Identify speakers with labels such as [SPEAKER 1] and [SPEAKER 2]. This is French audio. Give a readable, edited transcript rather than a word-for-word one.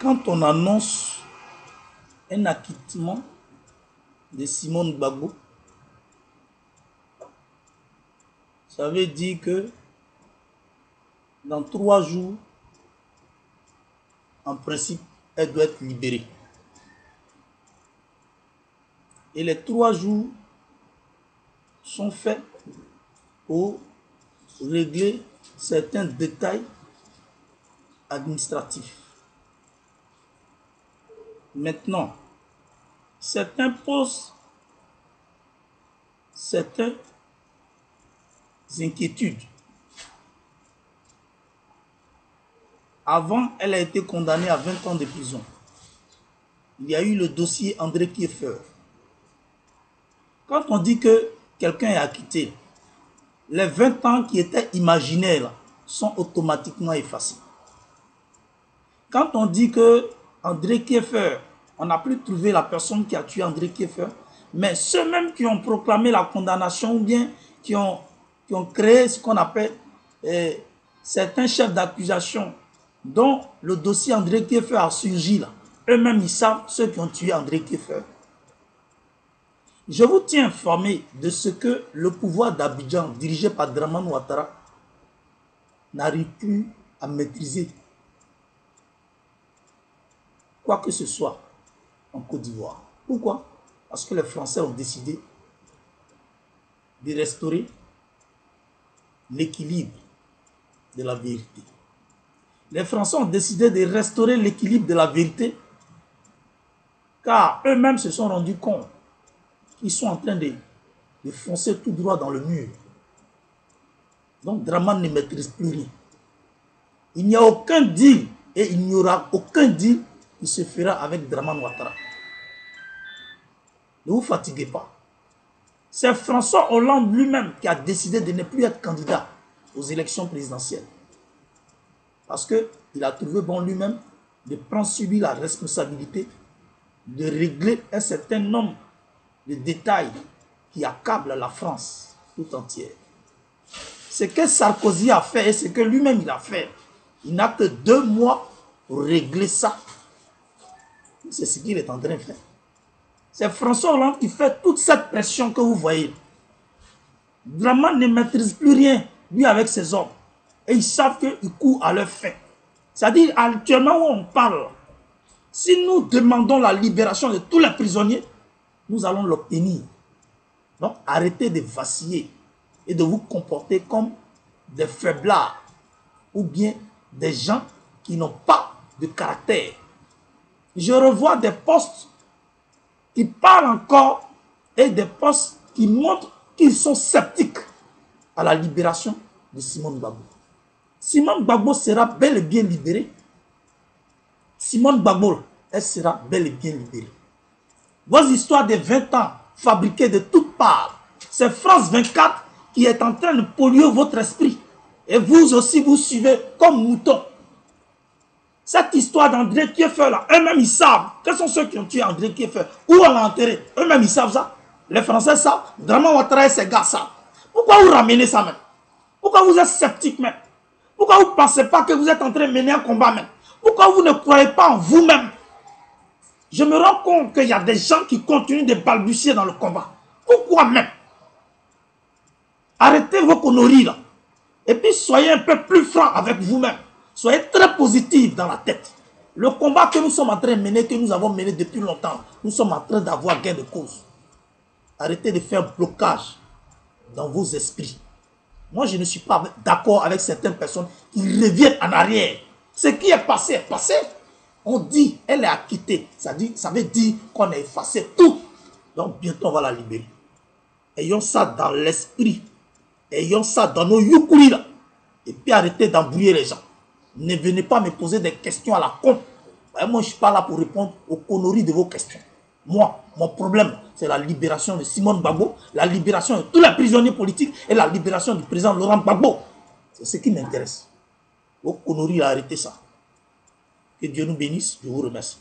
[SPEAKER 1] quand on annonce un acquittement de Simone Gbagbo, ça veut dire que dans 3 jours, en principe, elle doit être libérée. Et les 3 jours sont faits pour régler certains détails administratifs. Maintenant, certains posent certaines inquiétudes. Avant, elle a été condamnée à 20 ans de prison. Il y a eu le dossier André Kieffer. Quand on dit que quelqu'un est acquitté, les 20 ans qui étaient imaginaires sont automatiquement effacés. Quand on dit que André Kieffer, on n'a plus trouvé la personne qui a tué André Kieffer, mais ceux-mêmes qui ont proclamé la condamnation ou bien qui ont créé ce qu'on appelle certains chefs d'accusation dont le dossier André Kieffer a surgi là, eux-mêmes ils savent ceux qui ont tué André Kieffer. Je vous tiens informé de ce que le pouvoir d'Abidjan, dirigé par Dramane Ouattara, n'arrive plus à maîtriser quoi que ce soit en Côte d'Ivoire. Pourquoi? Parce que les Français ont décidé de restaurer l'équilibre de la vérité. Les Français ont décidé de restaurer l'équilibre de la vérité car eux-mêmes se sont rendus compte qu'ils sont en train de foncer tout droit dans le mur. Donc Dramane ne maîtrise plus rien. Il n'y a aucun deal et il n'y aura aucun deal qui se fera avec Dramane Ouattara. Ne vous fatiguez pas. C'est François Hollande lui-même qui a décidé de ne plus être candidat aux élections présidentielles. Parce qu'il a trouvé bon lui-même de prendre sur lui la responsabilité de régler un certain nombre de détails qui accablent la France tout entière. Ce que Sarkozy a fait et ce que lui-même il a fait, il n'a que 2 mois pour régler ça. C'est ce qu'il est en train de faire. C'est François Hollande qui fait toute cette pression que vous voyez. Dramane ne maîtrise plus rien, lui avec ses hommes. Et ils savent qu'ils courent à leur fin. C'est-à-dire, actuellement où on parle, si nous demandons la libération de tous les prisonniers, nous allons l'obtenir. Donc, arrêtez de vaciller et de vous comporter comme des faiblards ou bien des gens qui n'ont pas de caractère. Je revois des postes qui parlent encore et des postes qui montrent qu'ils sont sceptiques à la libération de Simone Gbagbo. Simone Gbagbo sera bel et bien libérée. Simone Gbagbo, elle sera bel et bien libérée. Vos histoires de 20 ans fabriquées de toutes parts, c'est France 24 qui est en train de polluer votre esprit. Et vous aussi, vous suivez comme mouton. Cette histoire d'André Kieffer là, eux-mêmes ils savent. Quels sont ceux qui ont tué André Kieffer? Où on l'a enterré? Eux-mêmes ils savent ça. Les Français savent. Dramane Ouattara et ses gars savent. Pourquoi vous ramenez ça même? Pourquoi vous êtes sceptique même? Pourquoi vous ne pensez pas que vous êtes en train de mener un combat même? Pourquoi vous ne croyez pas en vous-même? Je me rends compte qu'il y a des gens qui continuent de balbutier dans le combat. Pourquoi même? Arrêtez vos conneries là. Et puis soyez un peu plus franc avec vous-même. Soyez très positif dans la tête. Le combat que nous sommes en train de mener, que nous avons mené depuis longtemps, nous sommes en train d'avoir gain de cause. Arrêtez de faire blocage dans vos esprits. Moi, je ne suis pas d'accord avec certaines personnes qui reviennent en arrière. Ce qui est passé est passé. On dit, elle est acquittée. Ça veut dire qu'on a effacé tout. Donc, bientôt, on va la libérer. Ayons ça dans l'esprit. Ayons ça dans nos youkouris là. Et puis, arrêtez d'embrouiller les gens. Ne venez pas me poser des questions à la con. Moi, je ne suis pas là pour répondre aux conneries de vos questions. Moi, mon problème, c'est la libération de Simone Gbagbo, la libération de tous les prisonniers politiques et la libération du président Laurent Gbagbo. C'est ce qui m'intéresse. Vos conneries, arrêtez ça. Que Dieu nous bénisse. Je vous remercie.